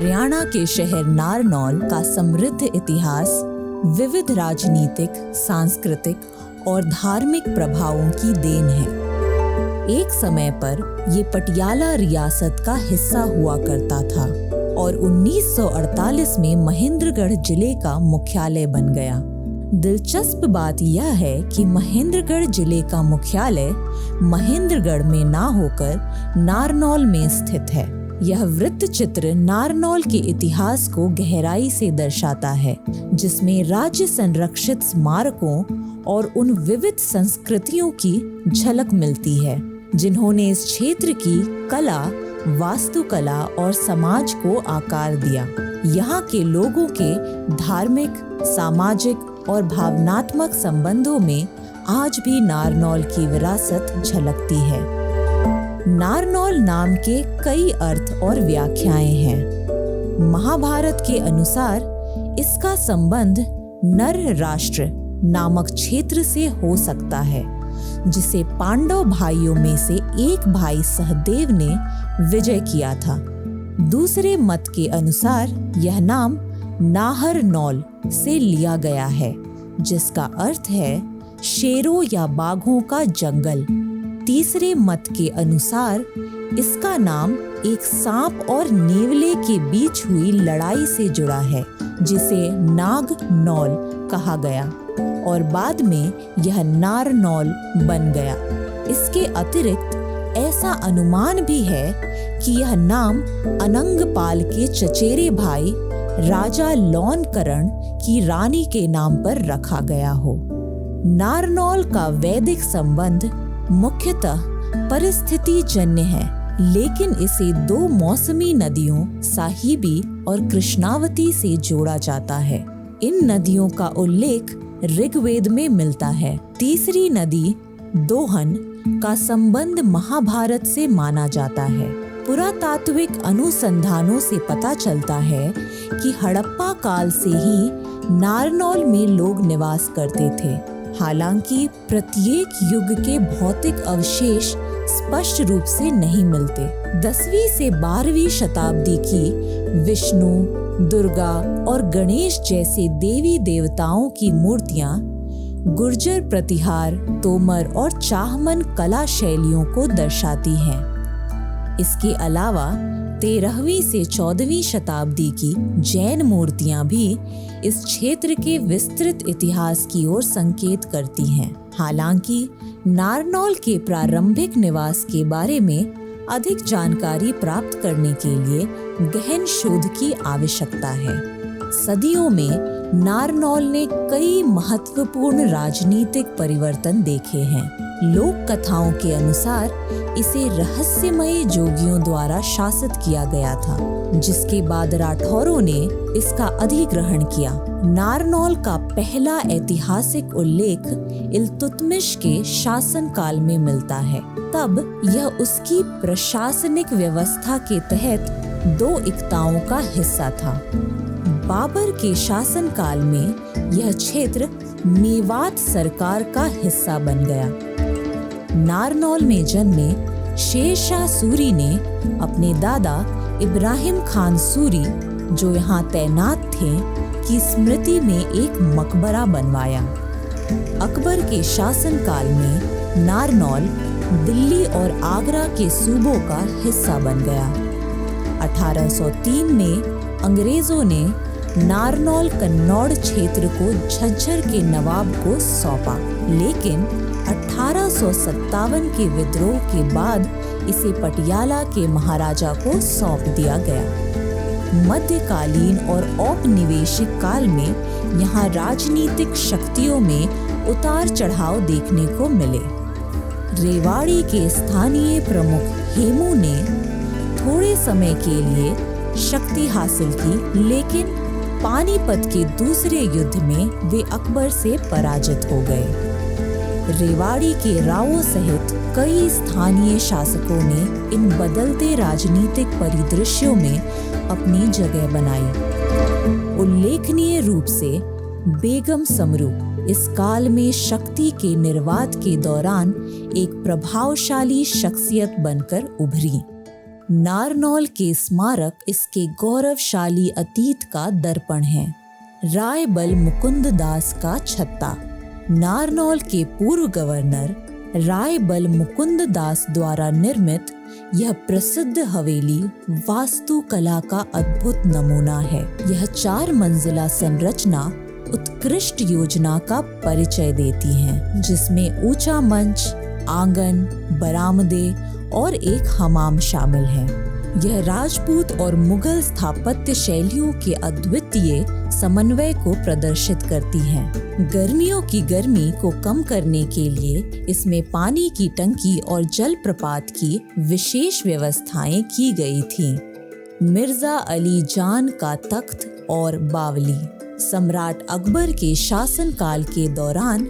हरियाणा के शहर नारनौल का समृद्ध इतिहास विविध राजनीतिक, सांस्कृतिक और धार्मिक प्रभावों की देन है। एक समय पर ये पटियाला रियासत का हिस्सा हुआ करता था और 1948 में महेंद्रगढ़ जिले का मुख्यालय बन गया। दिलचस्प बात यह है कि महेंद्रगढ़ जिले का मुख्यालय महेंद्रगढ़ में ना होकर नारनौल में स्थित है। यह वृत्त चित्र नारनौल के इतिहास को गहराई से दर्शाता है, जिसमें राज्य संरक्षित स्मारकों और उन विविध संस्कृतियों की झलक मिलती है जिन्होंने इस क्षेत्र की कला, वास्तुकला और समाज को आकार दिया। यहाँ के लोगों के धार्मिक, सामाजिक और भावनात्मक संबंधों में आज भी नारनौल की विरासत झलकती है। नारनौल नाम के कई अर्थ और व्याख्याएं हैं। महाभारत के अनुसार इसका संबंध नर राष्ट्र नामक क्षेत्र से हो सकता है, जिसे पांडव भाइयों में से एक भाई सहदेव ने विजय किया था। दूसरे मत के अनुसार यह नाम नाहरनौल से लिया गया है, जिसका अर्थ है शेरों या बाघों का जंगल। तीसरे मत के अनुसार इसका नाम एक सांप और नेवले के बीच हुई लड़ाई से जुड़ा है, जिसे नागनौल कहा गया और बाद में यह नारनौल बन गया। इसके अतिरिक्त ऐसा अनुमान भी है कि यह नाम अनंगपाल के चचेरे भाई राजा लौनकरण की रानी के नाम पर रखा गया हो। नारनौल का वैदिक संबंध मुख्यतः परिस्थिति जन्य है, लेकिन इसे दो मौसमी नदियों साहिबी और कृष्णावती से जोड़ा जाता है। इन नदियों का उल्लेख ऋग्वेद में मिलता है। तीसरी नदी दोहन का संबंध महाभारत से माना जाता है। पुरातात्विक अनुसंधानों से पता चलता है कि हड़प्पा काल से ही नारनौल में लोग निवास करते थे। हालांकि प्रत्येक युग के भौतिक अवशेष स्पष्ट रूप से नहीं मिलते। 10वीं से 12वीं शताब्दी की विष्णु, दुर्गा और गणेश जैसे देवी देवताओं की मूर्तियां गुर्जर प्रतिहार, तोमर और चाहमन कला शैलियों को दर्शाती हैं। इसके अलावा 13वीं से 14वीं शताब्दी की जैन मूर्तियां भी इस क्षेत्र के विस्तृत इतिहास की ओर संकेत करती हैं। हालांकि नारनौल के प्रारंभिक निवास के बारे में अधिक जानकारी प्राप्त करने के लिए गहन शोध की आवश्यकता है। सदियों में नारनौल ने कई महत्वपूर्ण राजनीतिक परिवर्तन देखे हैं। लोक कथाओं के अनुसार इसे रहस्यमयी जोगियों द्वारा शासित किया गया था, जिसके बाद राठौरों ने इसका अधिग्रहण किया। नारनौल का पहला ऐतिहासिक उल्लेख इल्तुतमिश के शासनकाल में मिलता है। तब यह उसकी प्रशासनिक व्यवस्था के तहत दो इक्ताओं का हिस्सा था। बाबर के शासनकाल में यह क्षेत्र मेवात सरकार का हिस्सा बन गया। नारनौल में जन्मे शेर शाह सूरी ने अपने दादा इब्राहिम खान सूरी, जो यहाँ तैनात थे, की स्मृति में एक मकबरा बनवाया। अकबर के शासनकाल में नारनौल दिल्ली और आगरा के सूबों का हिस्सा बन गया। 1803 में अंग्रेजों ने नारनौल कन्नौड़ क्षेत्र को झज्जर के नवाब को सौंपा, लेकिन 1857 के विद्रोह के बाद इसे पटियाला के महाराजा को सौंप दिया गया। मध्यकालीन और औपनिवेशिक काल में यहाँ राजनीतिक शक्तियों में उतार चढ़ाव देखने को मिले। रेवाड़ी के स्थानीय प्रमुख हेमू ने थोड़े समय के लिए शक्ति हासिल की, लेकिन पानीपत के दूसरे युद्ध में वे अकबर से पराजित हो गए। रेवाड़ी के रावों सहित कई स्थानीय शासकों ने इन बदलते राजनीतिक परिदृश्यों में अपनी जगह बनाई। उल्लेखनीय रूप से बेगम समरू इस काल में शक्ति के निर्वात के दौरान एक प्रभावशाली शख्सियत बनकर उभरी। नारनौल के स्मारक इसके गौरवशाली अतीत का दर्पण है। रायबल मुकुंद दास का छत्ता। नारनौल के पूर्व गवर्नर रायबल मुकुंद दास द्वारा निर्मित यह प्रसिद्ध हवेली वास्तुकला का अद्भुत नमूना है। यह 4 मंजिला संरचना उत्कृष्ट योजना का परिचय देती है, जिसमें ऊंचा मंच, आंगन, बरामदे और एक हमाम शामिल है। यह राजपूत और मुगल स्थापत्य शैलियों के अद्वितीय समन्वय को प्रदर्शित करती है। गर्मियों की गर्मी को कम करने के लिए इसमें पानी की टंकी और जलप्रपात की विशेष व्यवस्थाएं की गई थीं। मिर्जा अली जान का तख्त और बावली। सम्राट अकबर के शासनकाल के दौरान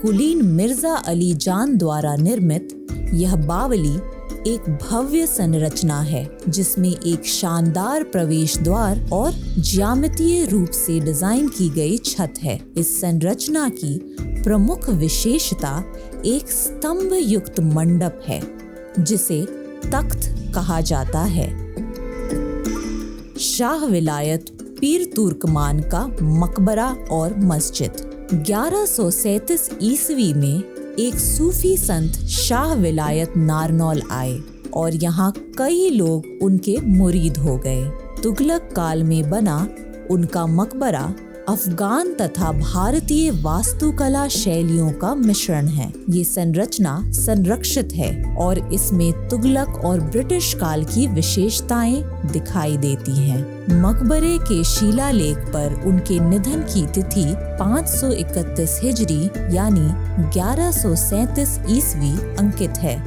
कुलीन मिर्जा अली जान द्वारा निर्मित यह बावली एक भव्य संरचना है, जिसमें एक शानदार प्रवेश द्वार और ज्यामितीय रूप से डिजाइन की गई छत है। इस संरचना की प्रमुख विशेषता एक स्तंभ युक्त मंडप है, जिसे तख्त कहा जाता है। शाह विलायत पीर तुर्कमान का मकबरा और मस्जिद। 1137 ईस्वी में एक सूफी संत शाह विलायत नारनौल आए और यहाँ कई लोग उनके मुरीद हो गए। तुगलक काल में बना उनका मकबरा अफगान तथा भारतीय वास्तुकला शैलियों का मिश्रण है। ये संरचना संरक्षित है और इसमें तुगलक और ब्रिटिश काल की विशेषताएं दिखाई देती हैं। मकबरे के शिलालेख पर उनके निधन की तिथि 531 हिजरी यानी 1137 ईस्वी अंकित है।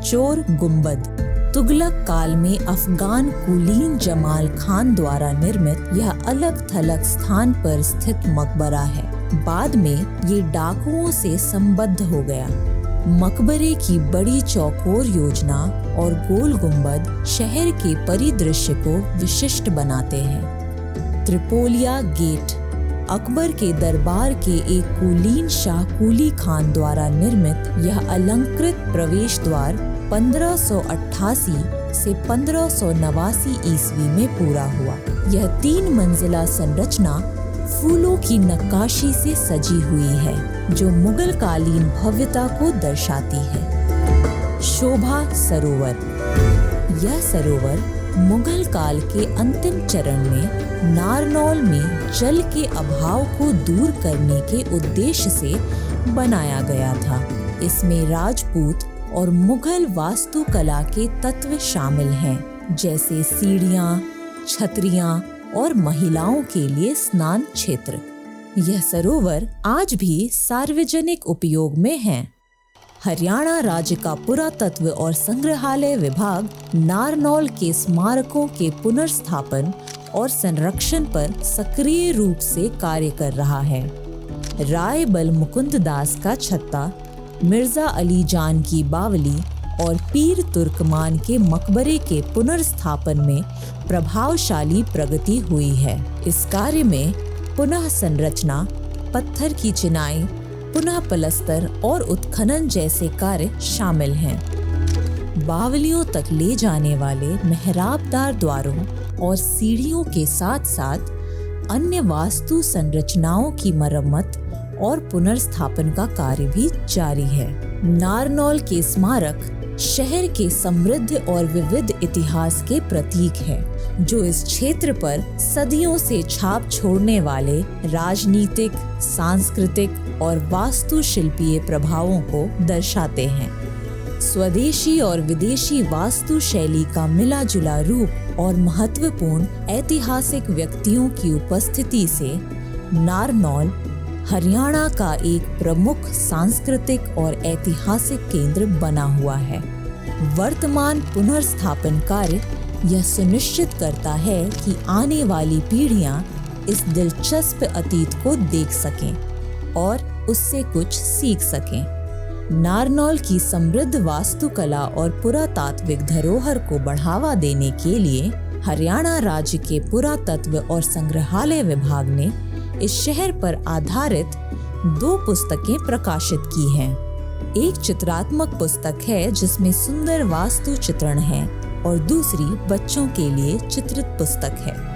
चोर गुंबद। तुगलक काल में अफगान कुलीन जमाल खान द्वारा निर्मित यह अलग थलग स्थान पर स्थित मकबरा है। बाद में ये डाकुओं से संबद्ध हो गया। मकबरे की बड़ी चौकोर योजना और गोल गुंबद शहर के परिदृश्य को विशिष्ट बनाते हैं। त्रिपोलिया गेट। अकबर के दरबार के एक कुलीन शाह कुली खान द्वारा निर्मित यह अलंकृत प्रवेश द्वार 1588 से 1589 ईस्वी में पूरा हुआ। यह 3 मंजिला संरचना फूलों की नक्काशी से सजी हुई है, जो मुगल कालीन भव्यता को दर्शाती है। शोभा सरोवर। यह सरोवर मुगल काल के अंतिम चरण में नारनौल में जल के अभाव को दूर करने के उद्देश्य से बनाया गया था। इसमें राजपूत और मुगल वास्तुकला के तत्व शामिल हैं, जैसे सीढ़ियां, छतरियां और महिलाओं के लिए स्नान क्षेत्र। यह सरोवर आज भी सार्वजनिक उपयोग में है। हरियाणा राज्य का पुरातत्व और संग्रहालय विभाग नारनौल के स्मारकों के पुनर्स्थापन और संरक्षण पर सक्रिय रूप से कार्य कर रहा है। रायबल मुकुंद दास का छत्ता, मिर्जा अली जान की बावली और पीर तुर्कमान के मकबरे के पुनर्स्थापन में प्रभावशाली प्रगति हुई है। इस कार्य में पुनः संरचना, पत्थर की चिनाई, पुनः पलस्तर और उत्खनन जैसे कार्य शामिल हैं। बावलियों तक ले जाने वाले मेहराबदार द्वारों और सीढ़ियों के साथ साथ अन्य वास्तु संरचनाओं की मरम्मत और पुनर्स्थापन का कार्य भी जारी है। नारनौल के स्मारक शहर के समृद्ध और विविध इतिहास के प्रतीक है, जो इस क्षेत्र पर सदियों से छाप छोड़ने वाले राजनीतिक, सांस्कृतिक और वास्तुशिल्पीय प्रभावों को दर्शाते हैं। स्वदेशी और विदेशी वास्तु शैली का मिला जुला रूप और महत्वपूर्ण ऐतिहासिक व्यक्तियों की उपस्थिति से नारनौल हरियाणा का एक प्रमुख सांस्कृतिक और ऐतिहासिक केंद्र बना हुआ है। वर्तमान पुनर्स्थापन कार्य यह सुनिश्चित करता है कि आने वाली पीढ़ियां इस दिलचस्प अतीत को देख सकें और उससे कुछ सीख सकें। नारनौल की समृद्ध वास्तुकला और पुरातात्विक धरोहर को बढ़ावा देने के लिए हरियाणा राज्य के पुरातत्व और संग्रहालय विभाग ने इस शहर पर आधारित 2 पुस्तकें प्रकाशित की हैं। एक चित्रात्मक पुस्तक है जिसमें सुंदर वास्तु चित्रण है और दूसरी बच्चों के लिए चित्रित पुस्तक है।